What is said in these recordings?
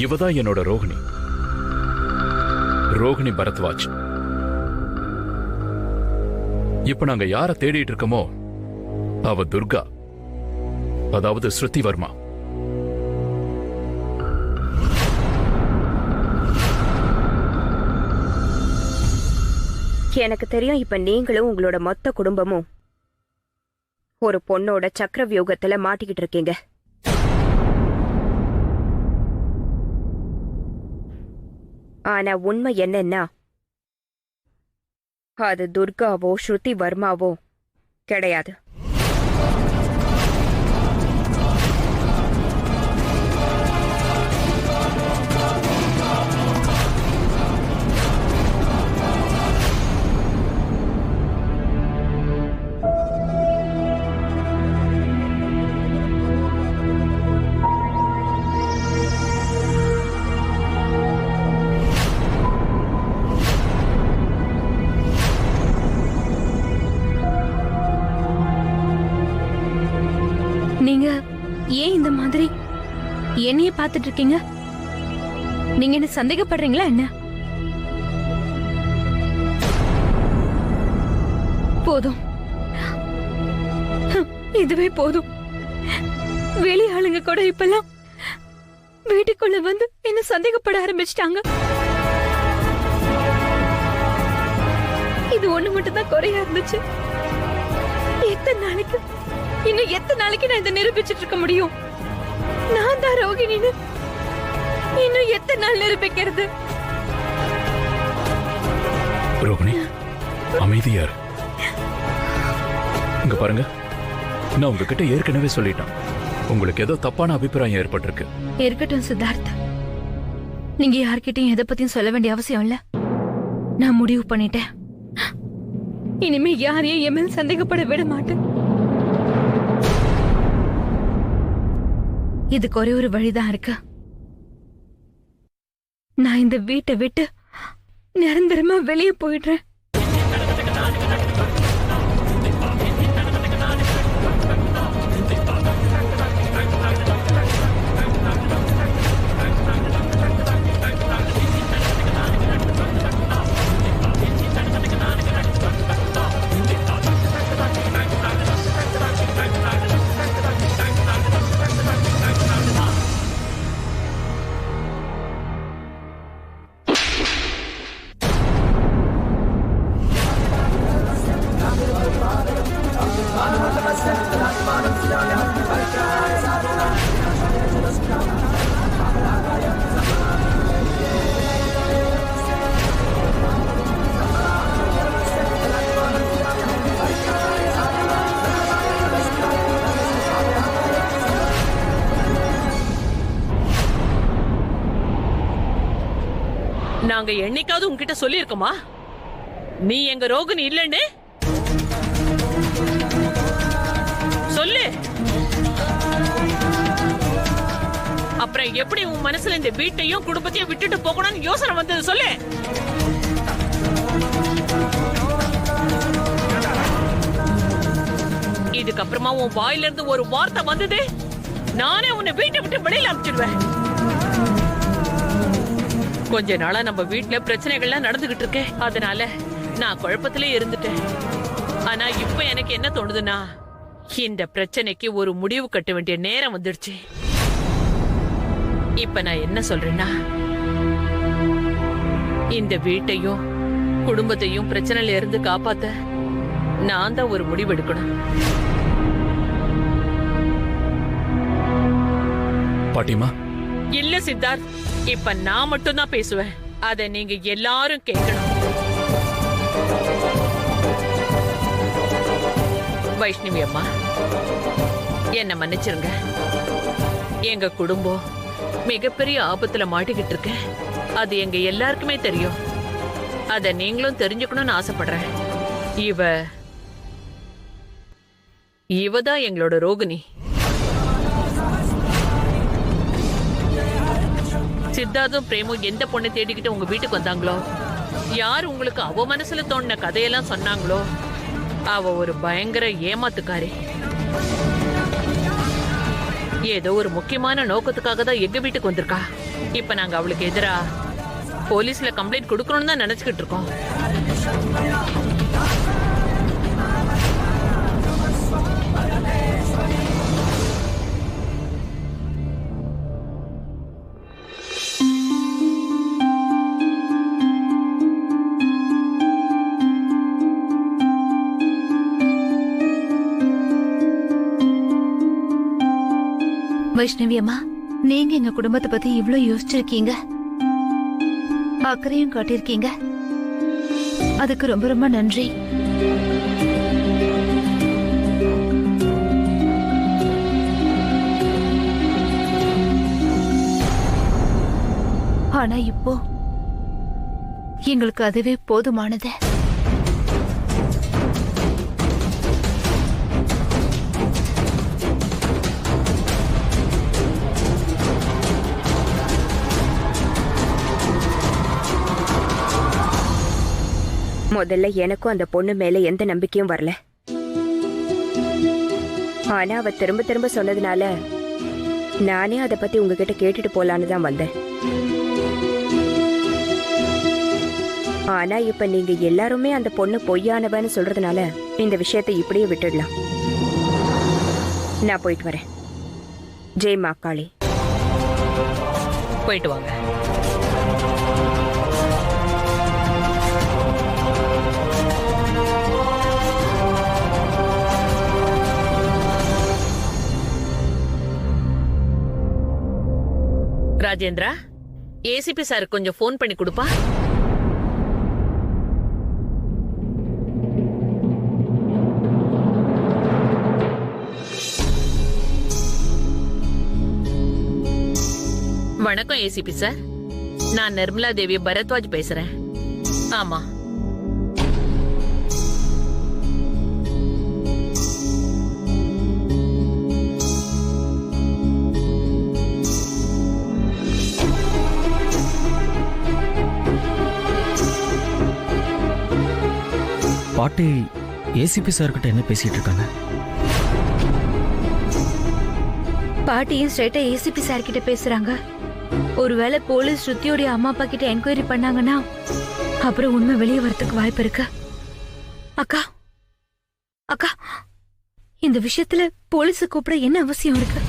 இவதான் என்னோட ரோகிணி. ரோகிணி பரத்வாஜ். இப்ப நாங்க யார தேடிட்டு இருக்கோமோ அவ துர்கா, அதாவது ஸ்ருதி வர்மா. எனக்கு தெரியும், இப்ப நீங்களும் உங்களோட மொத்த குடும்பமும் ஒரு பொண்ணோட சக்கர வியூகத்துல மாட்டிக்கிட்டு இருக்கீங்க. ஆனா உண்மை என்னன்னா, அது துர்காவோ ஸ்ருதி வர்மாவோ கிடையாது. நீங்க ஏன் இந்த மாதிரி என்னைய பார்த்துட்டு இருக்கீங்க? நீங்க என்ன சந்தேகப்படுறீங்களா என்ன? போதும், இதுவே போதும். வெளி ஆளுங்க கூட இப்பெல்லாம் வீட்டுக்குள்ள வந்து என்ன சந்தேகப்பட ஆரம்பிச்சிட்டாங்க. இது ஒண்ணு மட்டும் தான் குறையா இருந்துச்சு. இன்னும் எத்தனை நாளைக்கு நான் இதை நிரூபிச்சிட்டு இருக்க முடியும்? நான் தான் ரோகிணின்னு இன்னும் எத்தனை நாள் நிரூபிக்கிறது? ரோகிணி, அமைதியா இரு. இங்க பாருங்க, நான் உங்ககிட்ட ஏற்கனவே சொல்லிட்டேன், உங்களுக்கு ஏதோ தப்பான அபிப்பிராயம் ஏற்பட்டிருக்கு. இருக்கட்டும் சித்தார்த், நீங்க யார்கிட்டயும் எதை பத்தியும் சொல்ல வேண்டிய அவசியம் இல்ல. நான் முடிவு பண்ணிட்டேன். இனிமே யாரையும் என் மேல் சந்தேகப்பட விட மாட்டேன். இதுக்கு ஒரே ஒரு வழிதான் இருக்கு. நான் இந்த வீட்டை விட்டு நிரந்தரமா வெளியே போயிடுறேன். நாங்க என்னைக்காவது உங்ககிட்ட சொல்லி இருக்கோமா நீ எங்க ரோகிணி இல்லன்னு? சொல்லு. அப்புறம் எப்படி உன் மனசுல இந்த வீட்டையும் குடும்பத்தையும் விட்டுட்டு போகணும்னு யோசனை வந்தது? சொல்லு. இதுக்கப்புறமா உன் வாயில இருந்து ஒரு வார்த்தை வந்தது, நானே உன்னை வீட்டை விட்டு வெளியில அனுப்பிச்சிடுவேன். கொஞ்ச நாளா நம்ம வீட்டுல பிரச்சனைகள்லாம் நடந்துகிட்டு இருக்கே, அதனால நான் குழப்பத்திலே இருந்துட்டேன். ஆனா இப்ப எனக்கு என்ன தோணுதுன்னா, இந்த பிரச்சனைக்கு ஒரு முடிவு கட்ட வேண்டிய நேரம் வந்துடுச்சு. இப்ப நான் என்ன சொல்றேன்னா, இந்த வீட்டையும் குடும்பத்தையும் பிரச்சனையில இருந்து காப்பாத்த நான் தான் ஒரு முடிவு எடுக்கணும். பாட்டிமா. இல்ல சித்தார்த், இப்ப நான் மட்டும் தான் பேசுவேன். அத நீங்க எல்லாரும் கேட்கணும். வைஷ்ணவி அம்மா, என்ன மன்னிச்சிருங்க. எங்க குடும்பம் மிகப்பெரிய ஆபத்துல மாட்டிக்கிட்டு இருக்க, அது எங்க எல்லாருக்குமே தெரியும். அத நீங்களும் தெரிஞ்சுக்கணும்னு ஆசைப்படுறேன். இவதான் எங்களோட ரோகிணி. சித்தார்த்தும் பிரேமும் எந்த பொண்ணை தேடிக்கிட்டு உங்க வீட்டுக்கு வந்தாங்களோ, யார் உங்களுக்கு அவ மனசுல தோணுன கதையெல்லாம் சொன்னாங்களோ, அவ ஒரு பயங்கர ஏமாத்துக்காரி. ஏதோ ஒரு முக்கியமான நோக்கத்துக்காக தான் எங்க வீட்டுக்கு வந்திருக்கா. இப்ப நாங்க அவளுக்கு எதிரா போலீஸ்ல கம்ப்ளைண்ட் கொடுக்கணும்னு தான் நினைச்சுக்கிட்டு இருக்கோம். வைஷ்ணவி அம்மா, நீங்க எங்க குடும்பத்தை பத்தி இவ்ளோ யோசிச்சிருக்கீங்க, அக்கறையும் காட்டியிருக்கீங்க. அதுக்கு ரொம்ப ரொம்ப நன்றி. ஆனா இப்போ எங்களுக்கு அதுவே போதுமானது. முதல்ல எனக்கும் அந்த பொண்ணு மேல எந்த நம்பிக்கையும் வரல. ஆனா அவ திரும்ப திரும்ப சொன்னதுனால நானே அதை பத்தி உங்ககிட்ட கேட்டுட்டு போலான்னு தான் வந்தேன். ஆனா இப்ப நீங்க எல்லாருமே அந்த பொண்ணு பொய்யானவன்னு சொல்றதுனால இந்த விஷயத்தை இப்படியே விட்டுடலாம். நான் போயிட்டு வரேன். ஜெய் மா காளி. போயிட்டு வாங்க. ராஜேந்திரா, ஏசிபி சார் கொஞ்சம் போன் பண்ணி கொடுப்பா. வணக்கம் ஏசிபி சார், நான் நிர்மலா தேவி பரத்வாஜ் பேசுறேன். ஆமா, பாட்டி ஏசிபி சார் கிட்ட என்ன பேசிட்டு இருக்காங்க? பாட்டியும் ஸ்ட்ரைட்டா ஏசிபி சார் கிட்ட பேசுறாங்க. ஒருவேளை போலீஸ் ஸ்ருதியோட அம்மா அப்பா கிட்ட என்கொயரி பண்ணாங்கன்னா அப்புறம் உண்மை வெளியே வரதுக்கு வாய்ப்பு இருக்கு. அக்கா அக்கா, இந்த விஷயத்துல போலீஸ கூப்பிட என்ன அவசியம் இருக்கு?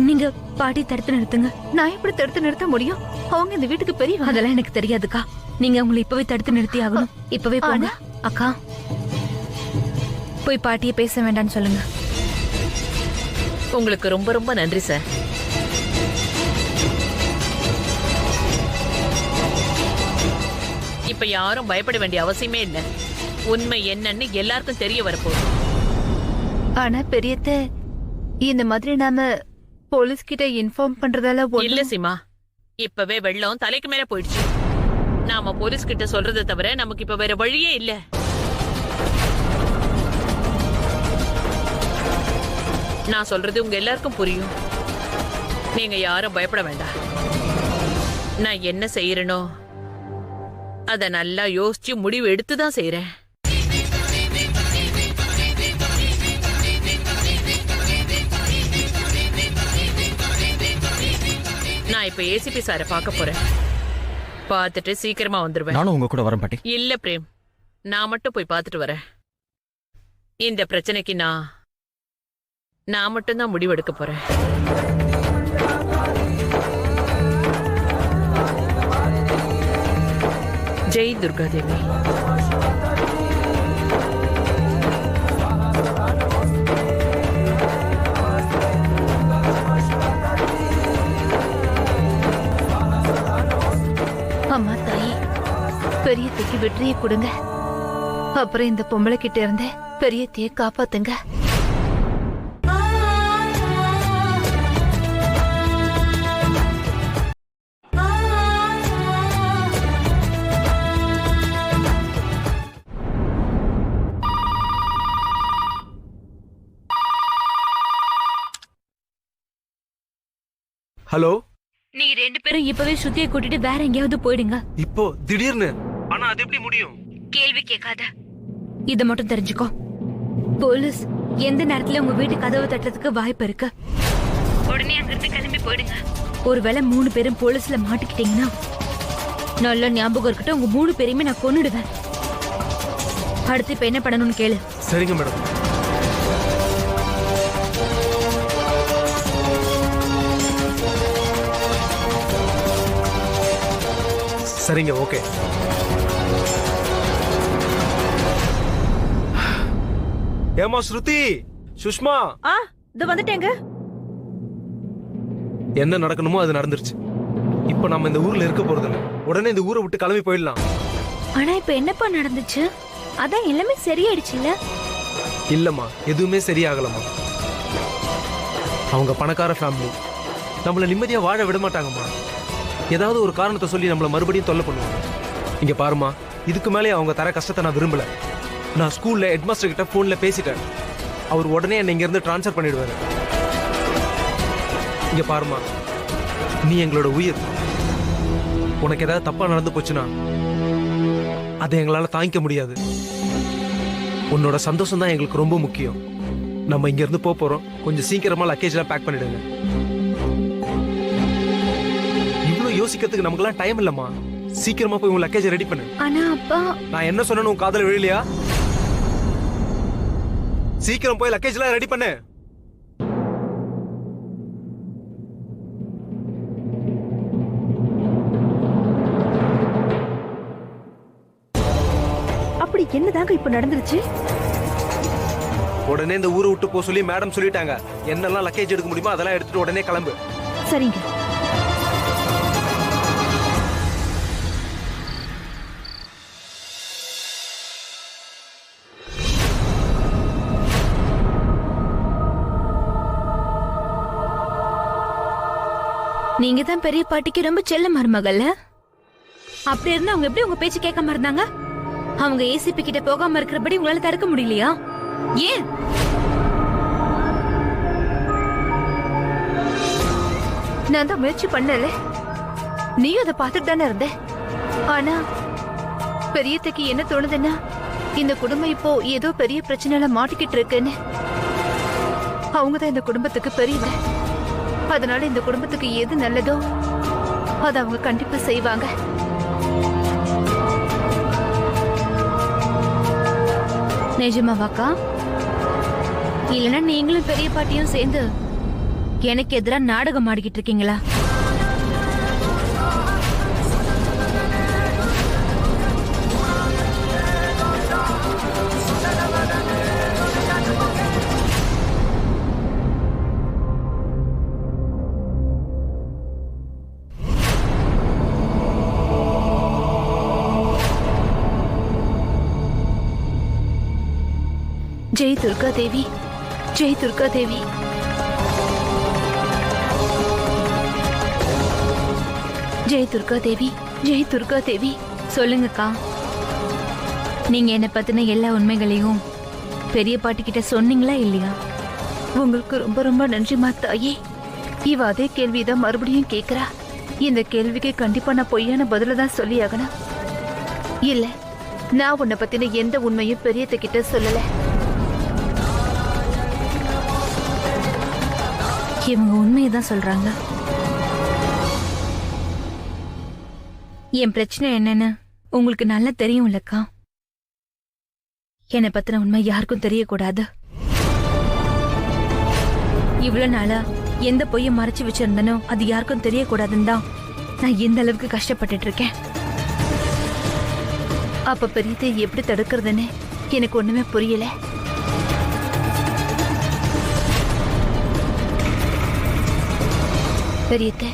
நீங்க பாட்டி தடுத்து நிறுத்துங்க. நான் எப்படி தடுத்து நிறுத்த முடியும்? அவங்க இந்த வீட்டுக்கு பெரிய. அதெல்லாம் எனக்கு தெரியாதுக்கா. நீங்க உங்களை இப்பவே தடுத்து நிறுத்தி ஆகணும். இப்பவே போங்க. அக்கா, போய் பாட்டியை பேச வேண்டாம்னு சொல்லுங்க. உங்களுக்கு ரொம்ப ரொம்ப நன்றி சார். இப்ப யாரும் பயப்பட வேண்டிய அவசியமே இல்ல. உண்மை என்னன்னு எல்லாருக்கும் தெரிய வரப்போகுது. ஆனா பெரியத்த, இந்த மாதிரி நாம போலீஸ் கிட்ட இன்ஃபார்ம் பண்றதால இல்ல சீமா, இப்பவே வெள்ளம் தலைக்கு மேல போயிடுச்சு. நாம போலீஸ் கிட்ட சொல்றதை தவிர நமக்கு இப்ப வேற வழியே இல்ல. நான் சொல்றது உங்க எல்லாருக்கும் புரியும். நீங்க யாரும் பயப்பட வேண்டாம். நான் என்ன செய்யறனோ அத நல்லா யோசிச்சு முடிவு எடுத்துதான் செய்யறேன். நான் இப்ப ஏசிபி சாரை பார்க்க போறேன். பார்த்துட்டு சீக்கிரமா வந்துருவேன். நானும் உங்க கூட வரேன் பாட்டி. இல்ல பிரேம், நான் மட்டும் போய் பார்த்துட்டு வரேன். இந்த பிரச்சனைக்கு நான் மட்டும்தான் முடிவெடுக்க போறேன். ஜெய் துர்கா தேவி. அம்மா தாயி, பெரியத்தைக்கு வெற்றியை கொடுங்க. அப்புறம் இந்த பொம்பளை கிட்ட இருந்தே பெரியத்தைய காப்பாத்துங்க. ஹலோ, நீங்க ரெண்டு பேரும் இப்பவே ஸ்ருதியை கூட்டிட்டு வேற எங்கேயாவது போயிடுங்க. இப்போ திடீர்னு? ஆனா அது எப்படி முடியும்? கேள்வி கேட்காத. இத மட்டும் தெரிஞ்சுக்கோ, போலீஸ் எந்த நேரத்துல உங்க வீட்டு கதவு தட்டுறதுக்கு வாய்ப்பு இருக்கு. உடனே அங்க இங்கிருந்து கிளம்பி போயிடுங்க. ஒருவேளை 3 பேரும் போலீஸ்ல மாட்டிக்கிட்டீங்கன்னா நல்ல ஞாபகம் இருக்கட்டும், உங்க 3 பேரையுமே நான் கொன்னுடுவேன். அடுத்து இப்ப என்ன பண்ணணும்னு கேளு. சரிங்க மேடம். சரிங்க, ஓகே. ஏமா ஸ்ருதி, சுஷ்மா, இது வந்துட்டேங்க. என்ன நடக்கணுமோ அது நடந்துருச்சு. இப்ப நம்ம இந்த ஊர்ல இருக்க போறது இல்ல. உடனே இந்த ஊரை விட்டு கிளம்பி போயிடலாம். ஆனா இப்ப என்னப்பா நடந்துச்சு? அதான் எல்லாமே சரியாயிடுச்சுல்ல? இல்லம்மா, எதுவுமே சரியாகலம்மா. அவங்க பணக்கார ஃபேமிலி, நம்மள நிம்மதியா வாழ விட மாட்டாங்கம்மா. ஏதாவது ஒரு காரணத்தை சொல்லி நம்மள மறுபடியும் தொல்லை பண்ணுவாங்க. இங்க பாருமா, இதுக்கு மேலே அவங்க தர கஷ்டத்தை நான் விரும்பல. நான் ஸ்கூல்ல ஹெட்மாஸ்டர் கிட்ட போன்ல பேசிட்டேன். அவர் உடனே என்னை இங்க இருந்து டிரான்ஸ்ஃபர் பண்ணிடுவாரு. இங்க பாருமா, நீ எங்களோட உயிர். உனக்கு ஏதாவது தப்பா நடந்து போச்சுன்னா அதை எங்களால தாங்கிக்க முடியாது. உன்னோட சந்தோஷம் தான் எங்களுக்கு ரொம்ப முக்கியம். நம்ம இங்க இருந்து போறோம். கொஞ்சம் சீக்கிரமா லக்கேஜ் எல்லாம் பேக் பண்ணிடுங்க. இவ்வளவு யோசிக்கிறதுக்கு நமக்கெல்லாம் டைம் இல்லம்மா. சீக்கிரமா போய் உன் லக்கேஜ் ரெடி பண்ணு. ஆனா அப்பா, நான் என்ன சொன்னேன்னு உன் காதுல விழலையா? சீக்கிரம் போய் லக்கேஜ் எல்லாம் ரெடி பண்ணு. அப்படி என்னதாங்க இப்ப நடந்துருச்சு? உடனே இந்த ஊரை விட்டு போக சொல்லி மேடம் சொல்லிட்டாங்க. என்னெல்லாம் லக்கேஜ் எடுக்க முடியுமோ அதெல்லாம் எடுத்துட்டு உடனே கிளம்பு. சரிங்க. நீங்க தான் பெரிய பாட்டிக்கு ரொம்ப செல்ல மருமகள்ல. அப்படி இருந்தா அவங்க எப்படி உங்க பேச்சு கேட்காம இருந்தாங்க? அவங்க ஏசிபி கிட்ட போகாம இருக்கிறபடி உங்களால தடுக்க முடியலையா? ஏன்? நான் தான் முயற்சி பண்ணல. நீயும் அதை பார்த்துட்டு தானே இருந்த. ஆனா பெரியத்தைக்கு என்ன தோணுதுன்னா, இந்த குடும்பம் இப்போ ஏதோ பெரிய பிரச்சனைல மாட்டிக்கிட்டு இருக்குன்னு. அவங்கதான் இந்த குடும்பத்துக்கு பெரியவங்க. அதனால இந்த குடும்பத்துக்கு எது நல்லதோ அதை அவங்க கண்டிப்பா செய்வாங்க. நிஜமாவாக்கா? இல்லனா நீங்களும் பெரிய பாட்டியும் சேர்ந்து எனக்கு எதிரா நாடகம் ஆடிக்கிட்டு இருக்கீங்களா? ஜெய் துர்கா தேவி, ஜெய் துர்கா தேவி. ஜெய் துர்கா தேவி, ஜெய் துர்கா தேவி. சொல்லுங்கக்கா, நீங்க என்ன பத்தின எல்லா உண்மைகளையும் பெரிய பாட்டி கிட்ட சொன்னீங்களா இல்லையா? உங்களுக்கு ரொம்ப ரொம்ப நன்றிமா தாயே. இவ அதே கேள்விதான் மறுபடியும் கேக்குறா. இந்த கேள்விக்கு கண்டிப்பா நான் பொய்யான பதில தான் சொல்லி ஆகணும். இல்ல, நான் உன்னை பத்தின எந்த உண்மையும் பெரியத்த கிட்ட சொல்லல. இவங்க உண்மையதான் சொல்றாங்க. என் பிரச்சனை என்னன்னு உங்களுக்கு நல்லா தெரியும்லக்கா. என்னை பத்தின உண்மை யாருக்கும் தெரியக்கூடாது. இவ்வளவு நாளா எந்த பொய்ய மறைச்சு வச்சிருந்தனோ அது யாருக்கும் தெரியக்கூடாதுன்னு தான் நான் எந்த அளவுக்கு கஷ்டப்பட்டுட்டு இருக்கேன். அப்ப பெரியத்தை எப்படி தடுக்கிறதுன்னு எனக்கு ஒண்ணுமே புரியல. பெரியத்தை,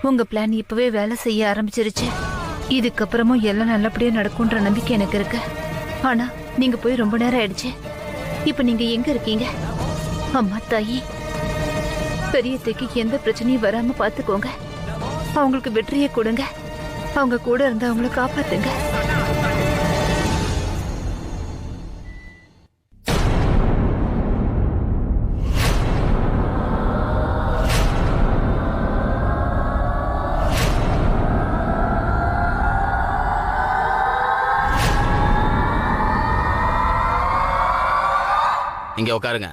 உங்க பிளான் இப்பவே வேலை செய்ய ஆரம்பிச்சிருச்சு. இதுக்கப்புறமும் எல்லாம் நல்லபடியா நடக்கும்ன்ற நம்பிக்கை எனக்கு இருக்கு. ஆனா நீங்க போய் ரொம்ப நேரம் ஆயிடுச்சு. இப்ப நீங்க எங்க இருக்கீங்க? அம்மா தாயி, பெரியத்தைக்கு எந்த பிரச்சனையும் வராம பாத்துக்கோங்க. அவங்களுக்கு வெற்றியை கொடுங்க. அவங்க கூட இருந்து அவங்கள காப்பாத்துங்க. இங்க உட்காருங்க.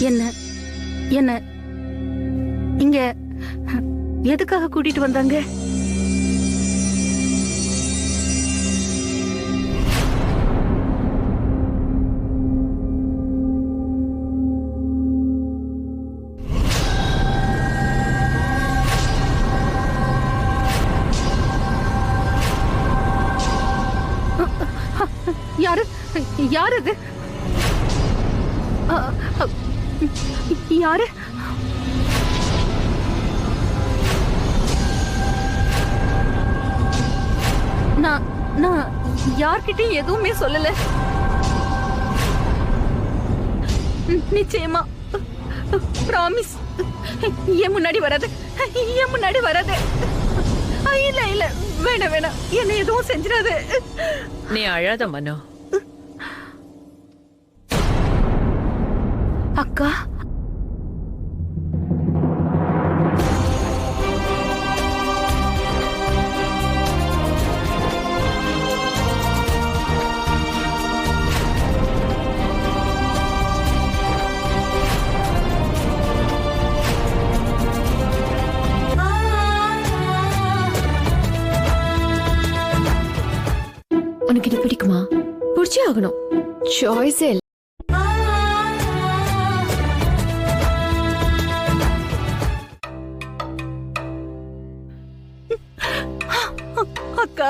என்ன என்ன இங்க எதுக்காக கூட்டிட்டு வந்தாங்க? யாரு யாரு அது? யாரு? நான் யார்கிட்டயும் எதுவுமே சொல்லல. நிச்சயமா ப்ராமிஸ். என் முன்னாடி வராது, என் முன்னாடி வராது. இல்ல இல்ல, வேணாம் வேணாம், என்ன எதுவும் செஞ்சிடாது. நீ அழாத மனோ. அக்கா, உனக்கு இது பிடிக்குமா? பிடிச்சே ஆகணும், சாய்ஸே இல்ல. அக்கா,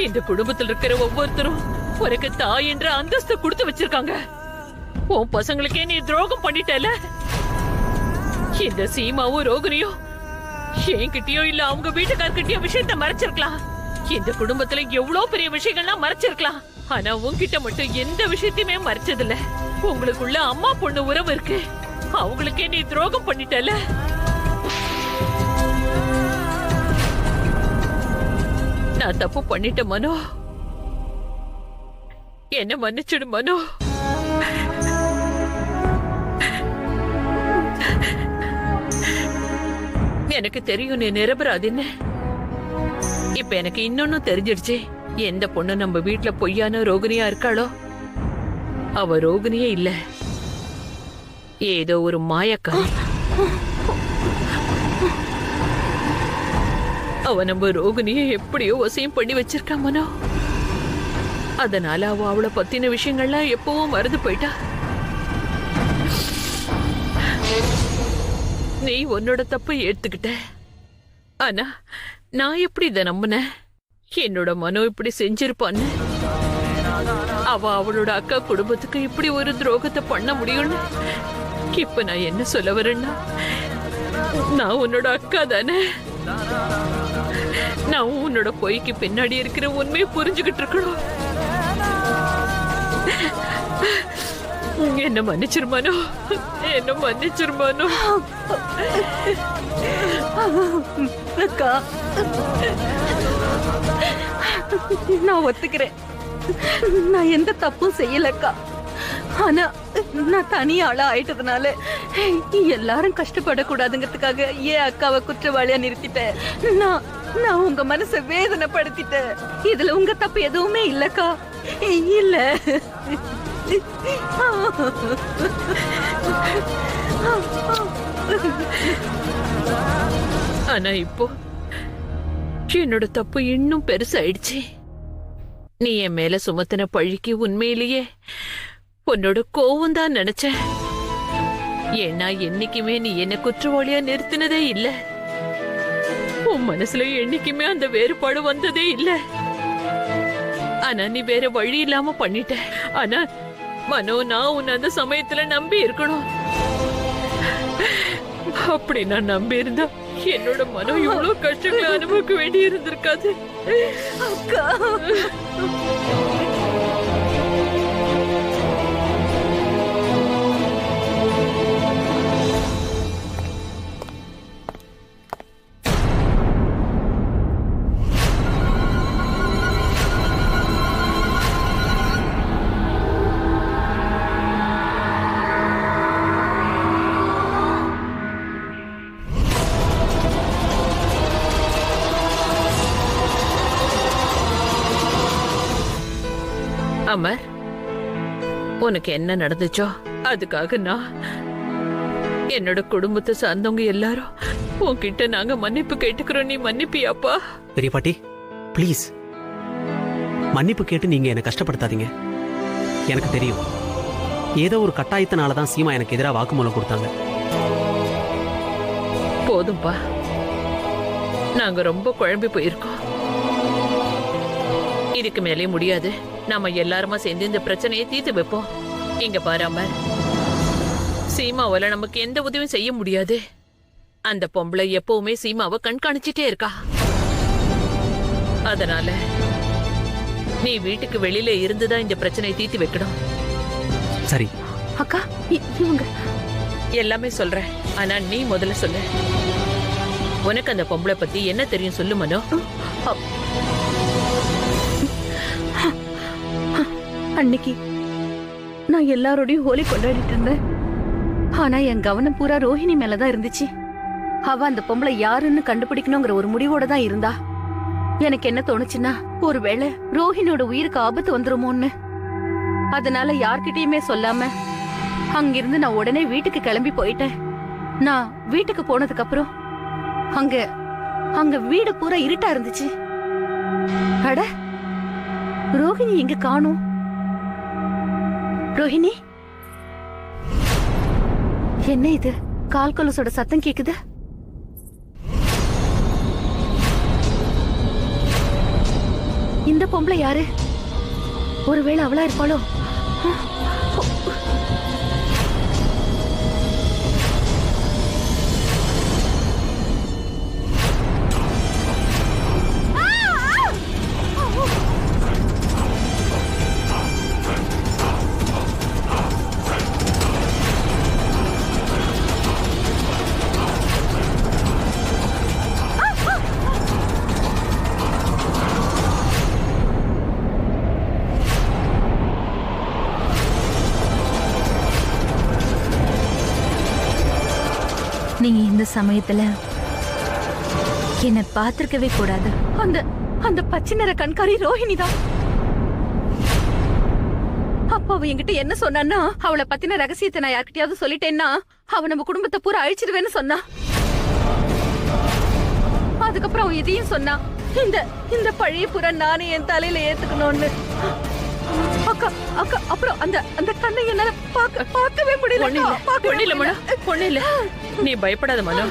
இந்த குடும்பத்தில் இருக்கிற ஒவ்வொருத்தரும் உனக்கு தாய் என்ற அந்தஸ்து கொடுத்து வச்சிருக்காங்க. உன் பசங்களுக்கே நீ துரோகம் பண்ணிட்டல. இந்த சீமாவும் ரோகிணியும் என்கிட்டயோ இல்ல அவங்க வீட்டுக்காரர்கிட்டயோ விஷயத்த மறைச்சிருக்கலாம். இந்த குடும்பத்துல எவ்வளவு பெரிய விஷயங்கள்லாம் மறைச்சிருக்கலாம். ஆனா உன்கிட்ட மட்டும் எந்த விஷயத்தையுமே மறைச்சதில்ல. உங்களுக்குள்ள அம்மா பொண்ணு உறவு இருக்கு, அவங்களுக்கே நீ துரோகம் பண்ணிட்டல. நான் தப்பு பண்ணிட்டேன் மனோ, என்ன மன்னிச்சிடு மனோ. எனக்கு தெரியும் நீ நிரபராதின்னு. இப்ப எனக்கு இன்னொன்னும் தெரிஞ்சிடுச்சு. எந்த பொண்ணு நம்ம வீட்டுல பொய்யான ரோகிணியா இருக்காளோ அவ ரோகிணியே இல்ல, ஏதோ ஒரு மாயக்காரி. அவ நம்ம ரோகிணியை எப்படியோ வசியம் பண்ணி வச்சிருக்கா மனோ. அதனால அவ அவளை பத்தின விஷயங்கள்லாம் எப்பவும் மறந்து போயிட்டா. நீ உன்னோட தப்பை ஏத்துக்கிட்ட. ஆனா நான் எப்படி இதை நம்பினேன்? என்னோட மனோ இப்படி செஞ்சிருப்பான்னு. அவ அவளோட அக்கா குடும்பத்துக்கு இப்படி ஒரு துரோகத்தை பண்ண முடியும்னு. இப்ப நான் என்ன சொல்ல வரேன்னா, நான் உன்னோட அக்கா தானே. நான் உன்னோட பொய்க்கு பின்னாடி இருக்கிற உண்மையை புரிஞ்சுகிட்டு இருக்கணும். என்ன மன்னிச்சிருமானோ, என்ன மன்னிச்சிருமானோ. அக்கா, நான் ஒத்துக்கிறேன், நான் எந்த தப்பும் செய்யலக்கா. ஆனா நான் தனி ஆளா ஆயிட்டதுனால எல்லாரும் கஷ்டப்படக்கூடாதுங்கிறதுக்காக ஏன் அக்காவை குற்றவாளியா நிறுத்திட்டேன். நான் உங்க மனசை வேதனைப்படுத்திட்டேன். இதுல உங்க தப்பு எதுவுமே இல்லக்கா, இல்ல. ஆனா இப்போ என்னோட தப்பு இன்னும் பெருசாயிடுச்சு. நீ என் மேல சுமத்தின பழிக்கு உண்மையிலேயே உன்னோட கோவம் தான் நினைச்ச. ஏன்னா என்னைக்குமே நீ என்ன குற்றவாளியா நிறுத்தினதே இல்ல. உன் மனசுல என்னைக்குமே அந்த வேறுபாடு வந்ததே இல்ல. ஆனா நீ வேற வழி இல்லாம பண்ணிட்ட. ஆனா மனோ, நான் உன்னை அந்த சமயத்துல நம்பி இருக்கணும். அப்படி நான் நம்பி இருந்தா என்னோட மனோ இவ்வளவு கஷ்டங்களை அனுபவிக்க வேண்டி இருந்திருக்காது. அக்கா, அமர், உனக்கு என்ன நடந்துச்சோ அதுக்காக நான் என்னோட குடும்பத்தை சார்ந்தவங்க எல்லாரும் உன்கிட்ட நாங்க மன்னிப்பு கேட்டுக்கிறோம். நீ மன்னிப்பியாப்பா? பெரிய பாட்டி ப்ளீஸ் மன்னிப்பு கேட்டு நீங்க என்னை கஷ்டப்படுத்தாதீங்க. எனக்கு தெரியும் ஏதோ ஒரு கட்டாயத்தினால தான் சீமா எனக்கு எதிராக வாக்குமூலம் கொடுத்தாங்க. போதும்பா, நாங்க ரொம்ப குழம்பி போயிருக்கோம். இதுக்கு மேலே முடியாது. நாம எல்லாருமா சேர்ந்து இந்த பிரச்சனையை தீர்த்து வைப்போம். இங்க பாரு அமர், சீமாவால நமக்கு எந்த உதவியும் செய்ய முடியாது. அந்த பொம்பளை எப்பவுமே சீமாவை கண்காணிச்சுட்டே இருக்கா. அதனால நீ வீட்டுக்கு வெளியில இருந்துதான் இந்த பிரச்சனையை தீர்த்து வைக்கணும். சரி அக்கா, இவங்க எல்லாமே சொல்றேன். ஆனா நீ முதல்ல சொல்லு. உனக்கு அந்த பொம்பளை பத்தி என்ன தெரியும் சொல்லு மனோ. அன்னைக்கு நான் எல்லாரோடையும் ஹோலி கொண்டாடிட்டு இருந்தேன். ஆனா என் கவனம் பூரா ரோஹிணி மேலதான் இருந்துச்சு. அவ அந்த பொம்பளை யாருன்னு கண்டுபிடிக்கணுங்கிற ஒரு முடிவோட தான் இருந்தா. எனக்கு என்ன தோணுச்சுன்னா, ஒருவேளை ரோஹிணியோட உயிருக்கு ஆபத்து வந்துருமோன்னு. அதனால யார்கிட்டயுமே சொல்லாம அங்கிருந்து நான் உடனே வீட்டுக்கு கிளம்பி போயிட்டேன். நான் வீட்டுக்கு போனதுக்கு அப்புறம் அங்க வீடு பூரா இருட்டா இருந்துச்சு. அட, ரோஹிணி எங்க காணோம்? ரோஹிணி, என்ன இது? கால் கொலுசோட சத்தம் கேக்குது. இந்த பொம்பளை யாரு? ஒருவேளை அவளா இருப்பாளோ? நீங்க இந்த சமயத்துல என்ன பார்த்திருக்கவே கூடாது. அந்த பச்சை நிற கண்காரி ரோஹிணி தான். அப்ப அவ என்கிட்ட என்ன சொன்னான்னா, அவளை பத்தின ரகசியத்தை நான் யார்கிட்டயாவது சொல்லிட்டேன்னா அவ நம்ம குடும்பத்தை பூரா அழிச்சிடுவேன்னு சொன்னா. அதுக்கப்புறம் அவ இதையும் சொன்னா, இந்த பழைய பூரா நானே என் தலையில ஏத்துக்கணும்னு. அக்கா அக்கா, அப்புறம் அந்த கண்ணை என்னால பார்க்கவே முடியல. ஒண்ணு இல்ல மனோ, ஒண்ணு இல்ல. நீ பயப்படாத மனோ.